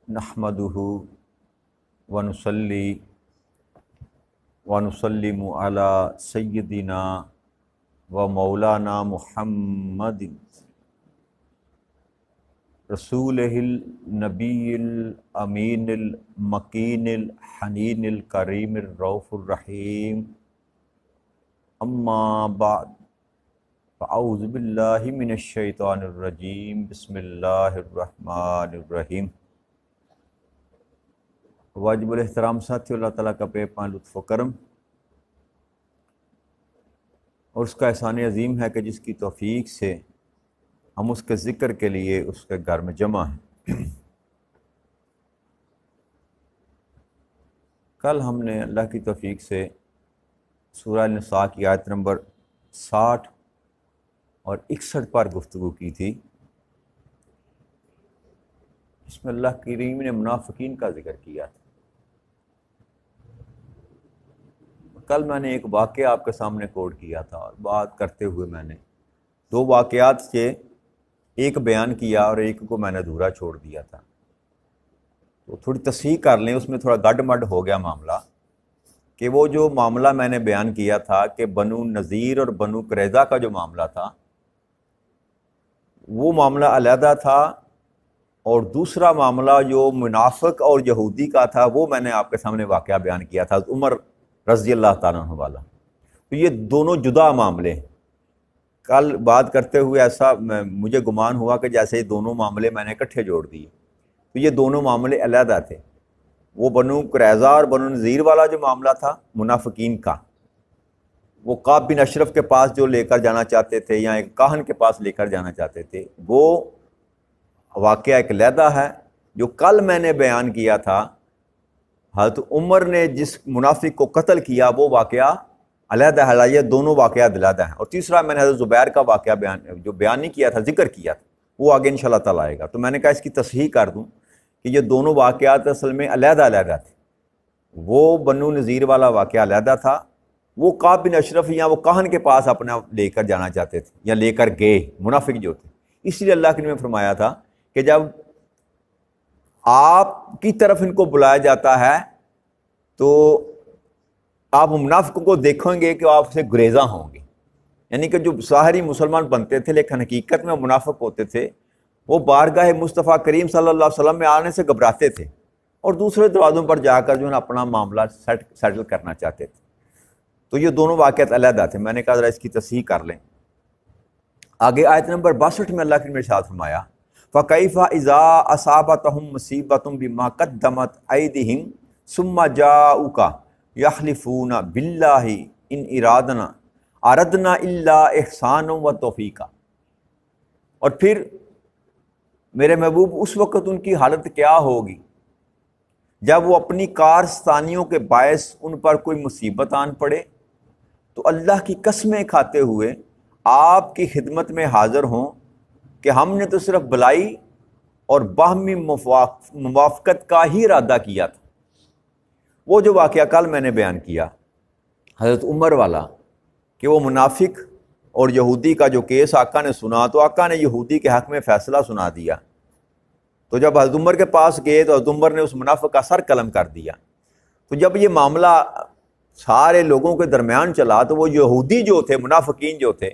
نحمدہ ونصلی ونسلم علی سیدنا و مولانا محمد رسولہ النبی الامین المکین الحنین الکریم الرؤوف الرحیم اما بعد فاعوذ باللہ من الشیطان الرجیم بسم اللہ الرحمن الرحیم۔ واجب الاحترام ساتھی، اللہ تعالیٰ کا بے پناہ لطف و کرم اور اس کا احسان عظیم ہے کہ جس کی توفیق سے ہم اس کے ذکر کے لیے اس کے گھر میں جمع ہیں۔ کل ہم نے اللہ کی توفیق سے سورہ النساء کی آیت نمبر 60 اور 61 پر گفتگو کی تھی، جس میں اللہ کریم نے منافقین کا ذکر کیا تھا۔ کل میں نے ایک واقعہ آپ کے سامنے کوٹ کیا تھا اور بات کرتے ہوئے میں نے دو واقعات سے ایک بیان کیا اور ایک کو میں نے ادھورا چھوڑ دیا تھا، تو تھوڑی تصحیح کر لیں، اس میں تھوڑا گڈ مڈ ہو گیا معاملہ، کہ وہ جو معاملہ میں نے بیان کیا تھا کہ بنو نذیر اور بنو قریظہ کا جو معاملہ تھا وہ معاملہ علیحدہ تھا، اور دوسرا معاملہ جو منافق اور یہودی کا تھا وہ میں نے آپ کے سامنے واقعہ بیان کیا تھا، عمر رضی اللہ تعالیٰ عنہ والا۔ تو یہ دونوں جدا معاملے ہیں۔ کل بات کرتے ہوئے ایسا مجھے گمان ہوا کہ جیسے یہ دونوں معاملے میں نے اکٹھے جوڑ دیے، تو یہ دونوں معاملے علیحدہ تھے۔ وہ بنو قریظہ اور بنو نذیر والا جو معاملہ تھا منافقین کا، وہ کعب بن اشرف کے پاس جو لے کر جانا چاہتے تھے یا ایک کاہن کے پاس لے کر جانا چاہتے تھے، وہ واقعہ ایک علیحدہ ہے۔ جو کل میں نے بیان کیا تھا حضرت عمر نے جس منافق کو قتل کیا، وہ واقعہ علیحدہ ہے، یہ دونوں واقعات علیحدہ ہیں۔ اور تیسرا میں نے حضرت زبیر کا واقعہ بیان نہیں کیا تھا، ذکر کیا تھا، وہ آگے انشاءاللہ تعالیٰ آئے گا۔ تو میں نے کہا اس کی تصحیح کر دوں کہ یہ دونوں واقعات اصل میں علیحدہ علیحدہ تھے۔ وہ بنو نذیر والا واقعہ علیحدہ تھا، وہ کعب بن اشرف یا وہ کاہن کے پاس اپنا لے کر جانا چاہتے تھے یا لے کر گئے منافق جو تھے۔ اس لیے اللہ نے فرمایا تھا کہ جب آپ کی طرف ان کو بلایا جاتا ہے تو آپ منافقوں کو دیکھیں گے کہ آپ سے گریزاں ہوں گے، یعنی کہ جو ظاہری مسلمان بنتے تھے لیکن حقیقت میں منافق ہوتے تھے، وہ بارگاہ مصطفیٰ کریم صلی اللہ علیہ وسلم میں آنے سے گھبراتے تھے اور دوسرے دروازوں پر جا کر جو ہے اپنا معاملہ سیٹل کرنا چاہتے تھے۔ تو یہ دونوں واقعات علیحدہ تھے۔ میں نے کہا ذرا اس کی تصحیح کر لیں۔ آگے آیت نمبر 62 میں اللہ نے ارشاد فرمایا فَكَيْفَ إِذَا أَصَابَتْهُم مُّصِيبَةٌ بِمَا قَدَّمَتْ أَيْدِيهِمْ ثُمَّ جَاءُوكَ يَحْلِفُونَ بِاللَّهِ إِنْ أَرَدْنَا إِلَّا إِحْسَانًا وَتَوْفِيقًا۔ اور پھر میرے محبوب اس وقت ان کی حالت کیا ہوگی جب وہ اپنی کارستانیوں کے باعث ان پر کوئی مصیبت آن پڑے تو اللہ کی قسمیں کھاتے ہوئے آپ کی خدمت میں حاضر ہوں کہ ہم نے تو صرف بلائی اور باہمی موافقت کا ہی ارادہ کیا تھا۔ وہ جو واقعہ کل میں نے بیان کیا حضرت عمر والا، کہ وہ منافق اور یہودی کا جو کیس آقا نے سنا تو آقا نے یہودی کے حق میں فیصلہ سنا دیا۔ تو جب حضرت عمر کے پاس گئے تو حضرت عمر نے اس منافق کا سر قلم کر دیا۔ تو جب یہ معاملہ سارے لوگوں کے درمیان چلا تو وہ یہودی جو تھے، منافقین جو تھے،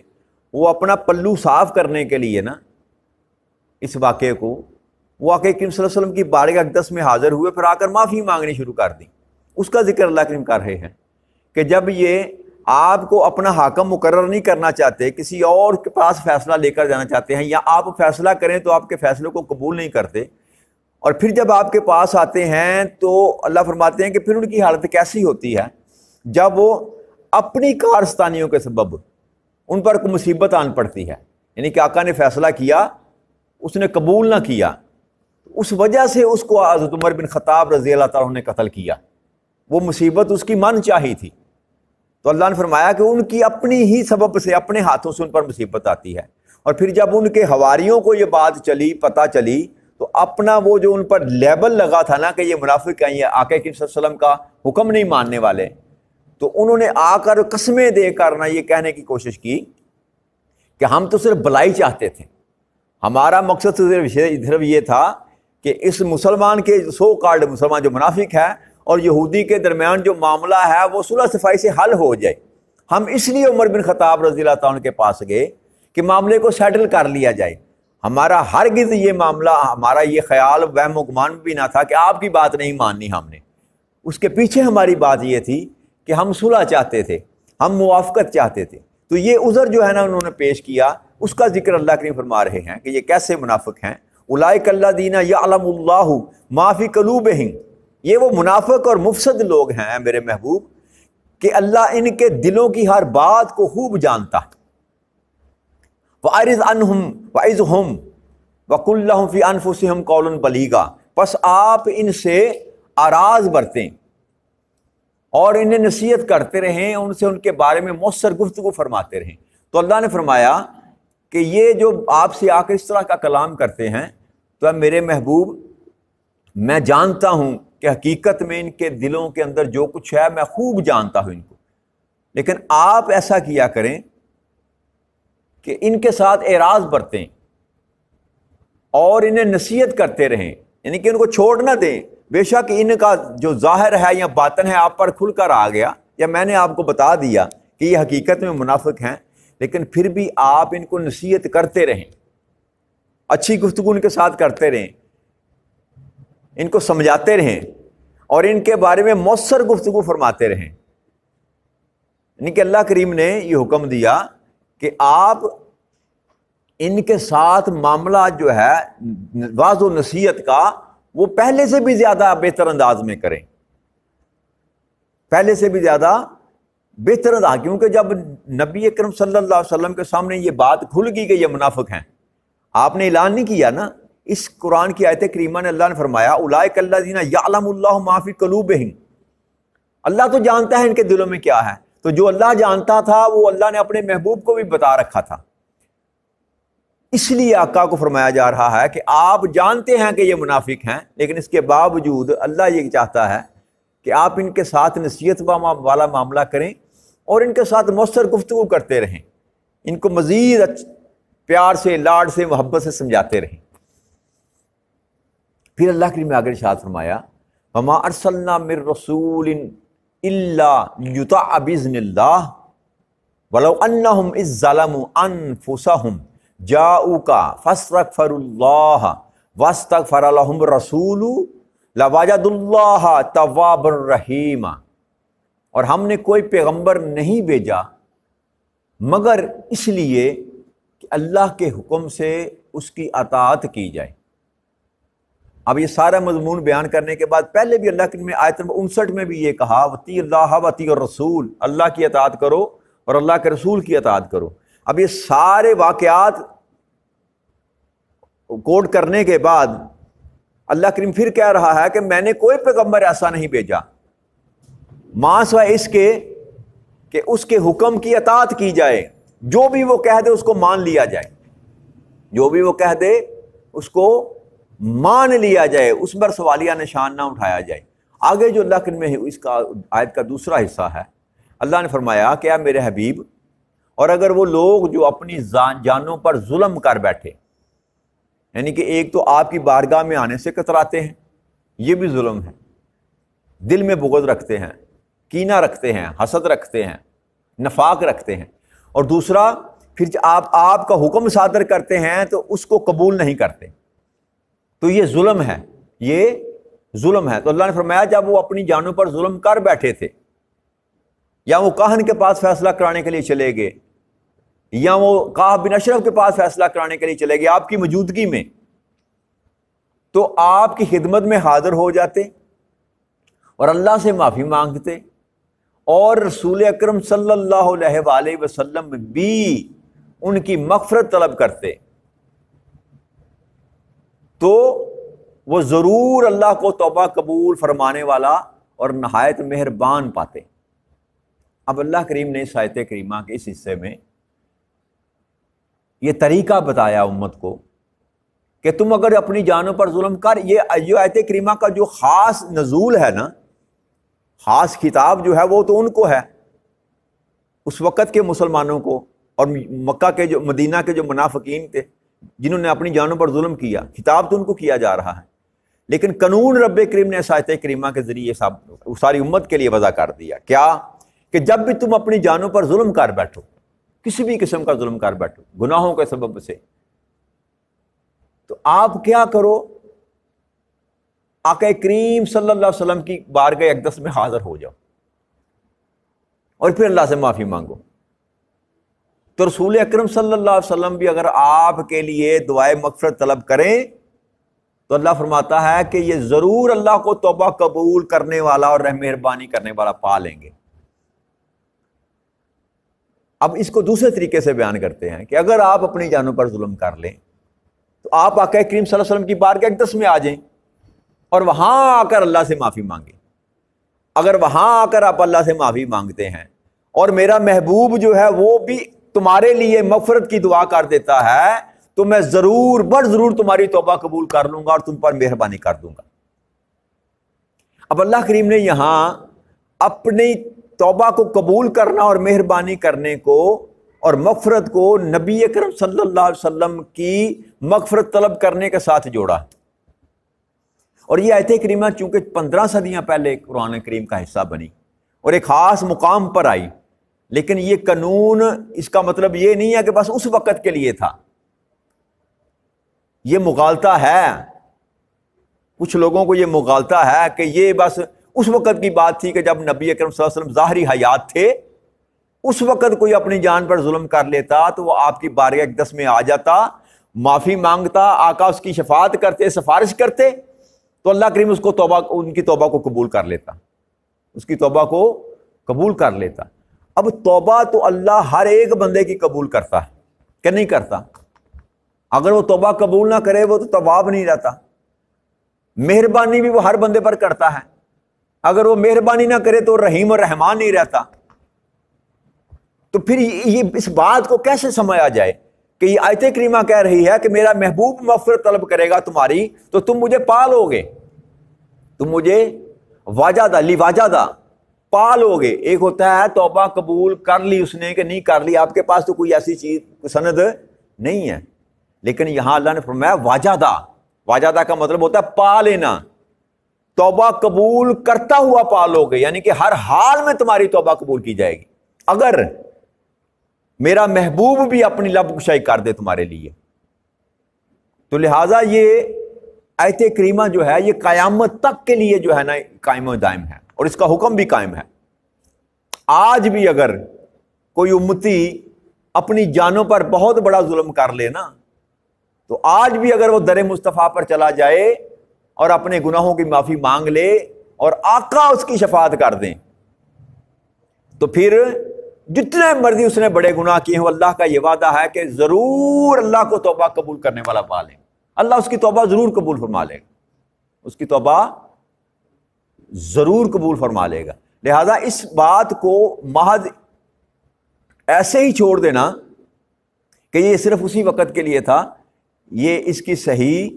وہ اپنا پلو صاف کرنے کے لیے نا اس واقعے کو، وہ آ کے کریم صلی اللہ علیہ وسلم کی بارگاہ اقدس میں حاضر ہوئے، پھر آ کر معافی مانگنی شروع کر دی۔ اس کا ذکر اللہ کریم کر رہے ہیں کہ جب یہ آپ کو اپنا حاکم مقرر نہیں کرنا چاہتے، کسی اور کے پاس فیصلہ لے کر جانا چاہتے ہیں، یا آپ فیصلہ کریں تو آپ کے فیصلے کو قبول نہیں کرتے، اور پھر جب آپ کے پاس آتے ہیں تو اللہ فرماتے ہیں کہ پھر ان کی حالت کیسی ہوتی ہے جب وہ اپنی کارستانیوں کے سبب ان پر کوئی مصیبت آن پڑتی ہے، یعنی کہ آقا نے فیصلہ کیا، اس نے قبول نہ کیا، اس وجہ سے اس کو حضرت عمر بن خطاب رضی اللہ تعالیٰ عنہ نے قتل کیا۔ وہ مصیبت اس کی من چاہی تھی، تو اللہ نے فرمایا کہ ان کی اپنی ہی سبب سے، اپنے ہاتھوں سے ان پر مصیبت آتی ہے۔ اور پھر جب ان کے حواریوں کو یہ بات چلی، پتہ چلی، تو اپنا وہ جو ان پر لیبل لگا تھا نا کہ یہ منافق ہیں، یہ آقا کریم صلی اللہ علیہ وسلم کا حکم نہیں ماننے والے، تو انہوں نے آ کر قسمیں دے کر نہ یہ کہنے کی کوشش کی کہ ہم تو صرف بلائی چاہتے تھے، ہمارا مقصد صرف یہ تھا کہ اس مسلمان کے سو کالڈ مسلمان جو منافق ہے اور یہودی کے درمیان جو معاملہ ہے وہ صلح صفائی سے حل ہو جائے. ہم اس لیے عمر بن خطاب رضی اللہ تعالیٰ عنہ کے پاس گئے کہ معاملے کو سیٹل کر لیا جائے. ہمارا ہرگز یہ معاملہ، ہمارا یہ خیال وہم و گمان بھی نہ تھا کہ آپ کی بات نہیں ماننی ہم نے. اس کے پیچھے ہماری بات یہ تھی کہ ہم صلح چاہتے تھے، ہم موافقت چاہتے تھے. تو یہ عذر جو ہے نا انہوں نے پیش کیا، اس کا ذکر اللہ کریم فرما رہے ہیں کہ یہ کیسے منافق ہیں. اولئک الذین یعلم اللہ ما فی قلوبہم، یہ وہ منافق اور مفسد لوگ ہیں میرے محبوب کہ اللہ ان کے دلوں کی ہر بات کو خوب جانتا ہے. وَأَعْرِضْ عَنْهُمْ وَعِظْهُمْ وَقُلْ لَهُمْ فِي أَنفُسِهِمْ قَوْلًا بَلِيغًا، پس آپ ان سے اعراض برتیں اور انہیں نصیحت کرتے رہیں، ان سے ان کے بارے میں مؤثر گفتگو فرماتے رہیں. تو اللہ نے فرمایا کہ یہ جو آپ سے آ کر اس طرح کا کلام کرتے ہیں تو اے میرے محبوب میں جانتا ہوں کہ حقیقت میں ان کے دلوں کے اندر جو کچھ ہے میں خوب جانتا ہوں ان کو. لیکن آپ ایسا کیا کریں کہ ان کے ساتھ اعراض برتیں اور انہیں نصیحت کرتے رہیں، یعنی کہ ان کو چھوڑ نہ دیں. بے شک ان کا جو ظاہر ہے یا باطن ہے آپ پر کھل کر آ گیا، یا میں نے آپ کو بتا دیا کہ یہ حقیقت میں منافق ہیں، لیکن پھر بھی آپ ان کو نصیحت کرتے رہیں، اچھی گفتگو ان کے ساتھ کرتے رہیں، ان کو سمجھاتے رہیں اور ان کے بارے میں مؤثر گفتگو فرماتے رہیں. یعنی کہ اللہ کریم نے یہ حکم دیا کہ آپ ان کے ساتھ معاملہ جو ہے واعظ و نصیحت کا وہ پہلے سے بھی زیادہ بہتر انداز میں کریں، پہلے سے بھی زیادہ بہتر انداز. کیونکہ جب نبی اکرم صلی اللہ علیہ وسلم کے سامنے یہ بات کھل گئی کہ یہ منافق ہیں، آپ نے اعلان نہیں کیا نا. اس قرآن کی آیت کریمہ نے اللہ نے فرمایا اولئک الذین یعلم اللہ ما فی قلوبہم، اللہ تو جانتا ہے ان کے دلوں میں کیا ہے. تو جو اللہ جانتا تھا وہ اللہ نے اپنے محبوب کو بھی بتا رکھا تھا. اس لیے آقا کو فرمایا جا رہا ہے کہ آپ جانتے ہیں کہ یہ منافق ہیں، لیکن اس کے باوجود اللہ یہ چاہتا ہے کہ آپ ان کے ساتھ نصیحت والا معاملہ کریں اور ان کے ساتھ مؤثر گفتگو کرتے رہیں، ان کو مزید پیار سے، لاڈ سے، محبت سے سمجھاتے رہیں. پھر اللہ کریم نے آگے ارشاد فرمایا وَمَا أَرْسَلْنَا مِن رَّسُولٍ إِلَّا لِيُطَاعَ بِإِذْنِ اللَّهِ وَلَوْ أَنَّهُمْ إِذ ظَّلَمُوا أَنفُسَهُمْ جَاءُوكَ فَاسْتَغْفَرُوا اللَّهَ وَاسْتَغْفَرَ لَهُمُ الرَّسُولُ لَوَجَدُوا اللَّهَ تَوَّابًا رَحِيمًا. اور ہم نے کوئی پیغمبر نہیں بھیجا مگر اس لیے کہ اللہ کے حکم سے اس کی اطاعت کی جائے. اب یہ سارا مضمون بیان کرنے کے بعد پہلے بھی اللہ نے آیت نمبر 59 میں بھی یہ کہا وَأَطِیعُوا اللَّهَ وَأَطِیعُوا الرَّسُولَ، اللہ کی اطاعت کرو اور اللہ کے رسول کی اطاعت کرو. اب یہ سارے واقعات کوٹ کرنے کے بعد اللہ کریم پھر کہہ رہا ہے کہ میں نے کوئی پیغمبر ایسا نہیں بھیجا ماں سوائے اس کے کہ اس کے حکم کی اطاعت کی جائے، جو بھی وہ کہہ دے اس کو مان لیا جائے، جو بھی وہ کہہ دے اس کو مان لیا جائے، اس پر سوالیہ نشان نہ اٹھایا جائے. آگے جو اللہ کریم میں اس کا آیت کا دوسرا حصہ ہے، اللہ نے فرمایا کہ اے میرے حبیب، اور اگر وہ لوگ جو اپنی جانوں پر ظلم کر بیٹھے، یعنی کہ ایک تو آپ کی بارگاہ میں آنے سے کتراتے ہیں، یہ بھی ظلم ہے، دل میں بغض رکھتے ہیں، کینہ رکھتے ہیں، حسد رکھتے ہیں، نفاق رکھتے ہیں، اور دوسرا پھر آپ کا حکم صادر کرتے ہیں تو اس کو قبول نہیں کرتے، تو یہ ظلم ہے، یہ ظلم ہے. تو اللہ نے فرمایا جب وہ اپنی جانوں پر ظلم کر بیٹھے تھے، یا وہ کاہن کے پاس فیصلہ کرانے کے لیے چلے گئے، یا وہ کعب بن اشرف کے پاس فیصلہ کرانے کے لیے چلے گئے آپ کی موجودگی میں، تو آپ کی خدمت میں حاضر ہو جاتے اور اللہ سے معافی مانگتے اور رسول اکرم صلی اللہ علیہ وآلہ وسلم بھی ان کی مغفرت طلب کرتے، تو وہ ضرور اللہ کو توبہ قبول فرمانے والا اور نہایت مہربان پاتے. اب اللہ کریم نے اس آیت کریمہ کے اس حصے میں یہ طریقہ بتایا امت کو کہ تم اگر اپنی جانوں پر ظلم کر، یہ آیت کریمہ کا جو خاص نزول ہے نا، خاص خطاب جو ہے وہ تو ان کو ہے، اس وقت کے مسلمانوں کو اور مکہ کے مدینہ کے جو منافقین تھے جنہوں نے اپنی جانوں پر ظلم کیا، خطاب تو ان کو کیا جا رہا ہے. لیکن قانون رب کریم نے اس آیت کریمہ کے ذریعے ساری امت کے لیے وضع کر دیا کیا کہ جب بھی تم اپنی جانوں پر ظلم کر بیٹھو، کسی بھی قسم کا ظلم کر بیٹھو گناہوں کے سبب سے، تو آپ کیا کرو، آقا کریم صلی اللہ علیہ وسلم کی بارگاہ اقدس میں حاضر ہو جاؤ اور پھر اللہ سے معافی مانگو۔ تو رسول اکرم صلی اللہ علیہ وسلم بھی اگر آپ کے لیے دعائے مغفرت طلب کریں تو اللہ فرماتا ہے کہ یہ ضرور اللہ کو توبہ قبول کرنے والا اور رحم مہربانی کرنے والا پا لیں گے۔ اب اس کو دوسرے طریقے سے بیان کرتے ہیں کہ اگر آپ اپنی جانوں پر ظلم کر لیں تو آپ آقا کریم صلی اللہ علیہ وسلم کی بارگاہ اقدس میں آ جائیں اور وہاں آ کر اللہ سے معافی مانگیں۔ اگر وہاں آ کر آپ اللہ سے معافی مانگتے ہیں اور میرا محبوب جو ہے وہ بھی تمہارے لیے مغفرت کی دعا کر دیتا ہے تو میں ضرور بر ضرور تمہاری توبہ قبول کر لوں گا اور تم پر مہربانی کر دوں گا۔ اب اللہ کریم نے یہاں اپنی توبہ کو قبول کرنا اور مہربانی کرنے کو اور مغفرت کو نبی اکرم صلی اللہ علیہ وسلم کی مغفرت طلب کرنے کے ساتھ جوڑا، اور یہ آیت کریمہ چونکہ 15 صدیاں پہلے قرآن کریم کا حصہ بنی اور ایک خاص مقام پر آئی، لیکن یہ قانون اس کا مطلب یہ نہیں ہے کہ بس اس وقت کے لیے تھا، یہ مغالطہ ہے، کچھ لوگوں کو یہ مغالطہ ہے کہ یہ بس اس وقت کی بات تھی کہ جب نبی اکرم صلی اللہ علیہ وسلم ظاہری حیات تھے، اس وقت کوئی اپنی جان پر ظلم کر لیتا تو وہ آپ کی بارگاہ اقدس میں آ جاتا، معافی مانگتا، آقا اس کی شفاعت کرتے، سفارش کرتے تو اللہ کریم اس کو ان کی توبہ کو قبول کر لیتا، اس کی توبہ کو قبول کر لیتا۔ اب توبہ تو اللہ ہر ایک بندے کی قبول کرتا ہے کہ نہیں کرتا؟ اگر وہ توبہ قبول نہ کرے وہ تو تواب نہیں رہتا۔ مہربانی بھی وہ ہر بندے پر کرتا ہے، اگر وہ مہربانی نہ کرے تو رحیم اور رحمان نہیں رہتا۔ تو پھر یہ اس بات کو کیسے سمجھا جائے کہ یہ آیت کریمہ کہہ رہی ہے کہ میرا محبوب مغفرت طلب کرے گا تمہاری تو تم مجھے پا لو گے، تم مجھے واجدہ لی واجدہ پا لو گے۔ ایک ہوتا ہے توبہ قبول کر لی اس نے کہ نہیں کر لی، آپ کے پاس تو کوئی ایسی چیز سند نہیں ہے، لیکن یہاں اللہ نے فرمایا واجدہ، واجدہ کا مطلب ہوتا ہے پا لینا، توبہ قبول کرتا ہوا پا لو گے، یعنی کہ ہر حال میں تمہاری توبہ قبول کی جائے گی اگر میرا محبوب بھی اپنی لب کشائی کر دے تمہارے لیے۔ تو لہٰذا یہ آیت کریمہ جو ہے یہ قیامت تک کے لیے جو ہے نا قائم و دائم ہے، اور اس کا حکم بھی قائم ہے۔ آج بھی اگر کوئی امتی اپنی جانوں پر بہت بڑا ظلم کر لے نا، تو آج بھی اگر وہ در مصطفیٰ پر چلا جائے اور اپنے گناہوں کی معافی مانگ لے اور آقا اس کی شفاعت کر دیں، تو پھر جتنے مرضی اس نے بڑے گناہ کیے ہیں اللہ کا یہ وعدہ ہے کہ ضرور اللہ کو توبہ قبول کرنے والا پا لے، اللہ اس کی توبہ ضرور قبول فرما لے گا، اس کی توبہ ضرور قبول فرما لے گا۔ لہذا اس بات کو محض ایسے ہی چھوڑ دینا کہ یہ صرف اسی وقت کے لیے تھا، یہ اس کی صحیح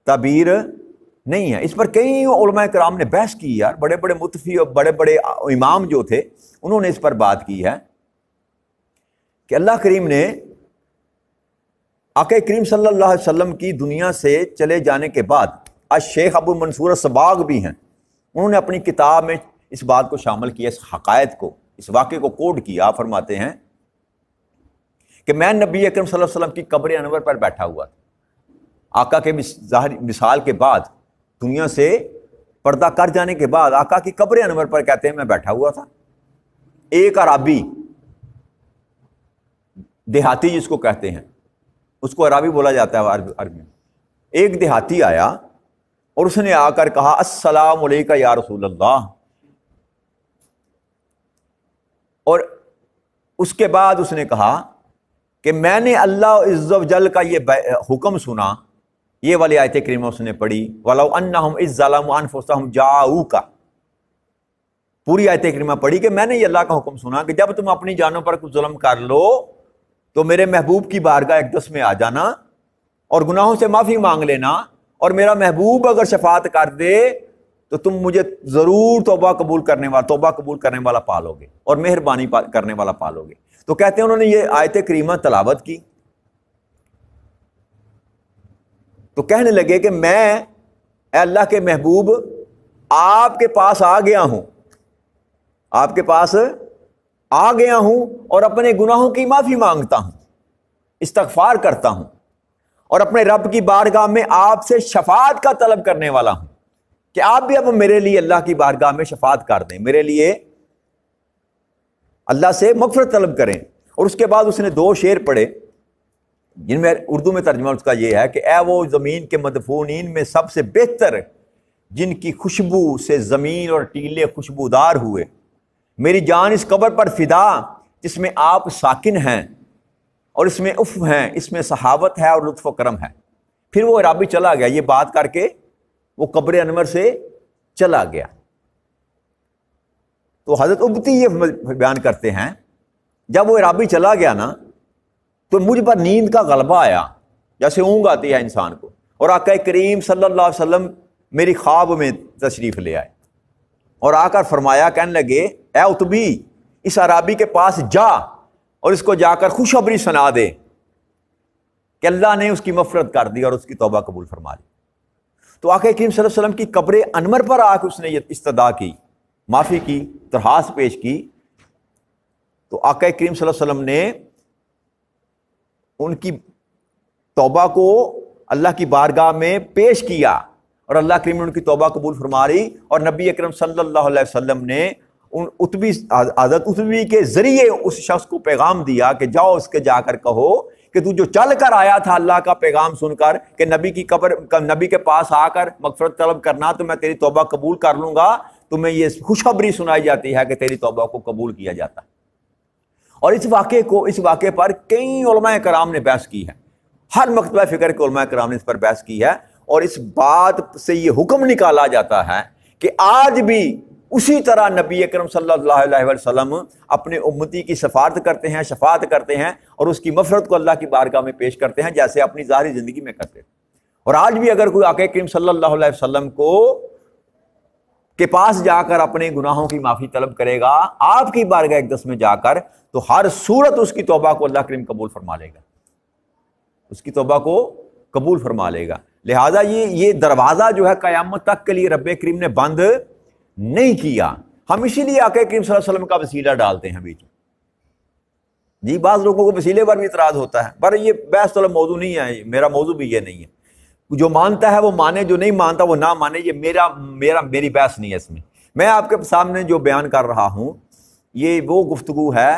تعبیر نہیں ہے۔ اس پر کئی علماء کرام نے بحث کی یار، بڑے بڑے مفتی اور بڑے بڑے امام جو تھے انہوں نے اس پر بات کی ہے کہ اللہ کریم نے آقا کریم صلی اللہ علیہ وسلم کی دنیا سے چلے جانے کے بعد، آج شیخ ابو منصور الصباغ بھی ہیں، انہوں نے اپنی کتاب میں اس بات کو شامل کیا، اس حقائق کو، اس واقعے کو کوڈ کیا۔ آپ فرماتے ہیں کہ میں نبی اکرم صلی اللہ علیہ وسلم کی قبر انور پر بیٹھا ہوا تھا، آقا کے ظاہری مثال کے بعد دنیا سے پردہ کر جانے کے بعد آقا کی قبر انور پر کہتے ہیں میں بیٹھا ہوا تھا، ایک عرابی، دیہاتی جس کو کہتے ہیں، اس کو عرابی بولا جاتا ہے عربی میں، ایک دیہاتی آیا اور اس نے آ کر کہا السلام علیکم یا رسول اللہ، اور اس کے بعد اس نے کہا کہ میں نے اللہ عز و جل کا یہ حکم سنا، یہ والی آیت کریمہ اس نے پڑھی وَلَوْ أَنَّهُمْ إِذ ظَلَمُوا أَنفُسَهُمْ جَاءُوكَ، پوری آیت کریمہ پڑھی کہ میں نے یہ اللہ کا حکم سنا کہ جب تم اپنی جانوں پر کچھ ظلم کر لو تو میرے محبوب کی بارگاہ اقدس میں آ جانا اور گناہوں سے معافی مانگ لینا، اور میرا محبوب اگر شفاعت کر دے تو تم مجھے ضرور توبہ قبول کرنے والا پا لو گے اور مہربانی کرنے والا پا لو گے۔ تو کہتے ہیں انہوں نے یہ آیت کریمہ تلاوت کی تو کہنے لگے کہ میں اے اللہ کے محبوب آپ کے پاس آ گیا ہوں، آپ کے پاس آ گیا ہوں اور اپنے گناہوں کی معافی مانگتا ہوں، استغفار کرتا ہوں، اور اپنے رب کی بارگاہ میں آپ سے شفاعت کا طلب کرنے والا ہوں کہ آپ بھی اب میرے لیے اللہ کی بارگاہ میں شفاعت کر دیں، میرے لیے اللہ سے مغفرت طلب کریں۔ اور اس کے بعد اس نے 2 شعر پڑھے جن میں اردو میں ترجمہ اس کا یہ ہے کہ اے وہ زمین کے مدفونین میں سب سے بہتر جن کی خوشبو سے زمین اور ٹیلے خوشبودار ہوئے، میری جان اس قبر پر فدا جس میں آپ ساکن ہیں، اور اس میں اف ہیں، اس میں صحابت ہے اور لطف و کرم ہے۔ پھر وہ عرابی چلا گیا، یہ بات کر کے وہ قبر انور سے چلا گیا۔ تو حضرت ابتی یہ بیان کرتے ہیں جب وہ عرابی چلا گیا نا تو مجھ پر نیند کا غلبہ آیا، جیسے اونگ آتی ہے انسان کو، اور آقا کریم صلی اللہ علیہ وسلم میری خواب میں تشریف لے آئے اور آ کر فرمایا، کہنے لگے اے اتبی اس عرابی کے پاس جا اور اس کو جا کر خوشخبری سنا دے کہ اللہ نے اس کی مغفرت کر دی اور اس کی توبہ قبول فرما لی۔ تو آقا کریم صلی اللہ علیہ وسلم کی قبر انور پر آ کے اس نے یہ استدعا کی، معافی کی، درخواست پیش کی۔ تو آقا کریم صلی اللہ علیہ وسلم نے ان کی توبہ کو اللہ کی بارگاہ میں پیش کیا اور اللہ کریم نے ان کی توبہ قبول فرما لی، اور نبی اکرم صلی اللہ علیہ وسلم نے ان حضرت اتبی کے ذریعے اس شخص کو پیغام دیا کہ جاؤ اس کے جا کر کہو کہ تو جو چل کر آیا تھا اللہ کا پیغام سن کر کہ نبی کے پاس آ کر مغفرت طلب کرنا تو میں تیری توبہ قبول کر لوں گا، تمہیں یہ خوشخبری سنائی جاتی ہے کہ تیری توبہ کو قبول کیا جاتا ہے۔ اور اس واقعے پر کئی علماء کرام نے بحث کی ہے، ہر مکتبہ فکر کے علماء کرام نے اس پر بحث کی ہے، اور اس بات سے یہ حکم نکالا جاتا ہے کہ آج بھی اسی طرح نبی اکرم صلی اللہ علیہ وسلم اپنے امتی کی سفارت کرتے ہیں، شفاعت کرتے ہیں، اور اس کی مغفرت کو اللہ کی بارگاہ میں پیش کرتے ہیں جیسے اپنی ظاہری زندگی میں کرتے ہیں۔ اور آج بھی اگر کوئی آقا کریم صلی اللہ علیہ وسلم کے پاس جا کر اپنے گناہوں کی معافی طلب کرے گا آپ کی بارگاہ اقدس میں جا کر، تو ہر صورت اس کی توبہ کو اللہ کریم قبول فرما لے گا، اس کی توبہ کو قبول فرما لے گا۔ لہٰذا یہ دروازہ جو ہے قیامت تک کے لیے رب کریم نے بند نہیں کیا۔ ہم اسی لیے آقا کریم صلی اللہ علیہ وسلم کا وسیلہ ڈالتے ہیں بیچ میں۔ جی بعض لوگوں کو وسیلے پر بھی اعتراض ہوتا ہے، پر یہ بحث طلب موضوع نہیں ہے، میرا موضوع بھی یہ نہیں ہے۔ جو مانتا ہے وہ مانے، جو نہیں مانتا وہ نہ مانے، یہ میری بحث نہیں ہے اس میں۔ میں آپ کے سامنے جو بیان کر رہا ہوں یہ وہ گفتگو ہے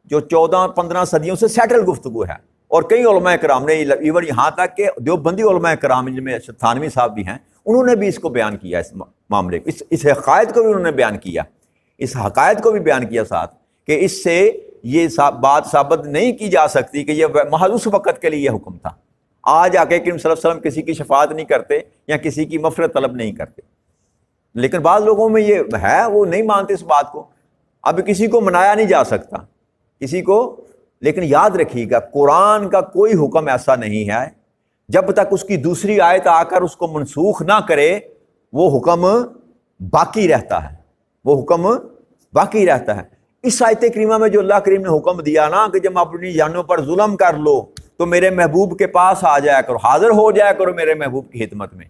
جو 14-15 صدیوں سے سیٹل گفتگو ہے، اور کئی علماء کرام نے ایون یہاں تک کہ دیوبندی علماء کرام جن میں تھانوی صاحب بھی ہیں، انہوں نے بھی اس کو بیان کیا، اس معاملے کو، اس حقائق کو بھی انہوں نے بیان کیا، اس حقائق کو بھی بیان کیا ساتھ کہ اس سے یہ بات ثابت نہیں کی جا سکتی کہ یہ محض اس وقت کے لیے یہ حکم تھا۔ آج آقا کریم صلی اللہ علیہ وسلم کسی کی شفاعت نہیں کرتے یا کسی کی مغفرت طلب نہیں کرتے، لیکن بعض لوگوں میں یہ ہے وہ نہیں مانتے اس بات کو۔ اب کسی کو منایا نہیں جا سکتا کسی کو، لیکن یاد رکھیے گا قرآن کا کوئی حکم ایسا نہیں ہے جب تک اس کی دوسری آیت آ کر اس کو منسوخ نہ کرے وہ حکم باقی رہتا ہے، وہ حکم باقی رہتا ہے۔ اس آیت کریمہ میں جو اللہ کریم نے حکم دیا نا کہ جب اپنی جانوں پر ظلم کر لو تو میرے محبوب کے پاس آ جایا کرو، حاضر ہو جایا کرو میرے محبوب کی خدمت میں،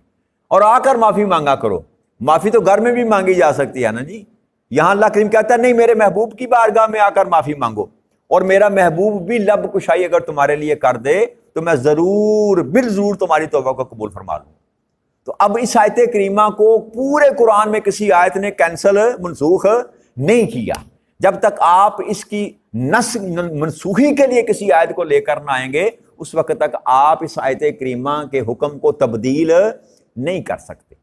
اور آ کر معافی مانگا کرو۔ معافی تو گھر میں بھی مانگی جا سکتی ہے نا جی، یہاں اللہ کریم کہتا ہے نہیں، میرے محبوب کی بارگاہ میں آ کر معافی مانگو، اور میرا محبوب بھی لب کشائی اگر تمہارے لیے کر دے تو میں ضرور بالضرور تمہاری توبہ کو قبول فرما لوں۔ تو اب اس آیت کریمہ کو پورے قرآن میں کسی آیت نے کینسل منسوخ نہیں کیا۔ جب تک آپ اس کی منسوخی کے لیے کسی آیت کو لے کر نہ آئیں گے اس وقت تک آپ اس آیت کریمہ کے حکم کو تبدیل نہیں کر سکتے۔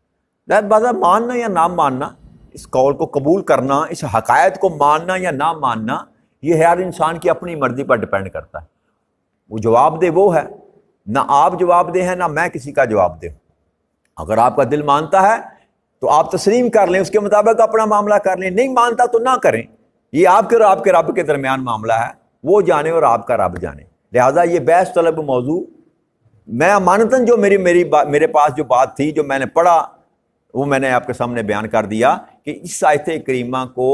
لہذا ماننا یا نہ ماننا، اس قول کو قبول کرنا، اس حقائق کو ماننا یا نہ ماننا، یہ ہر انسان کی اپنی مرضی پر ڈیپینڈ کرتا ہے۔ وہ جواب دے وہ ہے، نہ آپ جواب دے ہیں نہ میں کسی کا جواب دے۔ اگر آپ کا دل مانتا ہے تو آپ تسلیم کر لیں، اس کے مطابق اپنا معاملہ کر لیں، نہیں مانتا تو نہ کریں۔ یہ آپ کے اور آپ کے رب کے درمیان معاملہ ہے، وہ جانے اور آپ کا رب جانے۔ لہٰذا یہ بحث طلب موضوع میں امانتاً جو میرے پاس جو بات تھی جو میں نے پڑھا وہ میں نے آپ کے سامنے بیان کر دیا کہ اس آیت کریمہ کو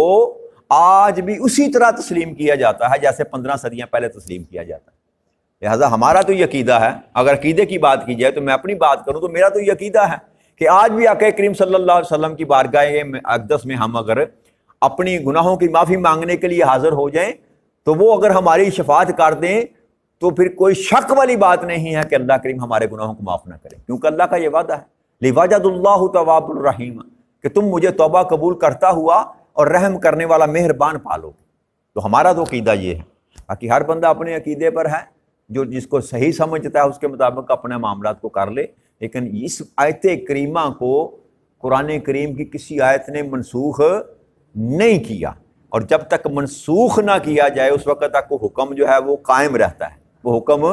آج بھی اسی طرح تسلیم کیا جاتا ہے جیسے 15 صدیاں پہلے تسلیم کیا جاتا ہے۔ لہٰذا ہمارا تو یہ عقیدہ ہے، اگر عقیدے کی بات کی جائے تو میں اپنی بات کروں تو میرا تو یہ عقیدہ ہے کہ آج بھی آقا کریم صلی اللہ علیہ وسلم کی بارگاہ اقدس میں ہم اگر اپنی گناہوں کی معافی مانگنے کے لیے حاضر ہو جائیں تو وہ اگر ہماری شفاعت کر دیں تو پھر کوئی شک والی بات نہیں ہے کہ اللہ کریم ہمارے گناہوں کو معاف نہ کرے، کیونکہ اللہ کا یہ وعدہ ہے لِوَجَدُ اللَّهُ تواب الرحیم، کہ تم مجھے توبہ قبول کرتا ہوا اور رحم کرنے والا مہربان پالو گے۔ تو ہمارا تو عقیدہ یہ ہے، باقی ہر بندہ اپنے عقیدے پر ہے، جو جس کو صحیح سمجھتا ہے اس کے مطابق اپنے معاملات کو کر لے، لیکن اس آیت کریمہ کو قرآن کریم کی کسی آیت نے منسوخ نہیں کیا، اور جب تک منسوخ نہ کیا جائے اس وقت تک وہ حکم جو ہے وہ قائم رہتا ہے، وہ حکم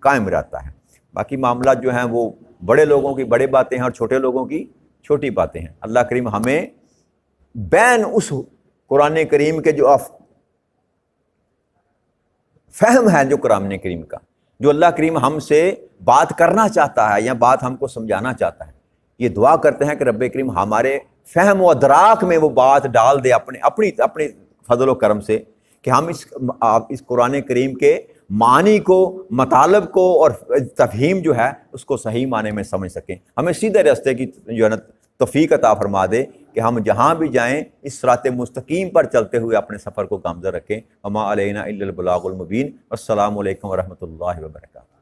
قائم رہتا ہے۔ باقی معاملات جو ہیں وہ بڑے لوگوں کی بڑے باتیں ہیں اور چھوٹے لوگوں کی چھوٹی باتیں ہیں۔ اللہ کریم ہمیں بین اس قرآن کریم کے جو فہم ہے جو قرآن کریم کا، جو اللہ کریم ہم سے بات کرنا چاہتا ہے یا بات ہم کو سمجھانا چاہتا ہے، یہ دعا کرتے ہیں کہ رب کریم ہمارے فہم و ادراک میں وہ بات ڈال دے اپنی فضل و کرم سے، کہ ہم اس قرآن کریم کے معنی کو، مطالب کو اور تفہیم جو ہے اس کو صحیح معنی میں سمجھ سکیں، ہمیں سیدھے راستے کی جو ہے نا توفیق عطا فرما دے کہ ہم جہاں بھی جائیں اس صراط مستقیم پر چلتے ہوئے اپنے سفر کو گامزن رکھیں۔ وما علینا الا البلاغ المبین۔ السلام علیکم ورحمۃ اللہ وبرکاتہ۔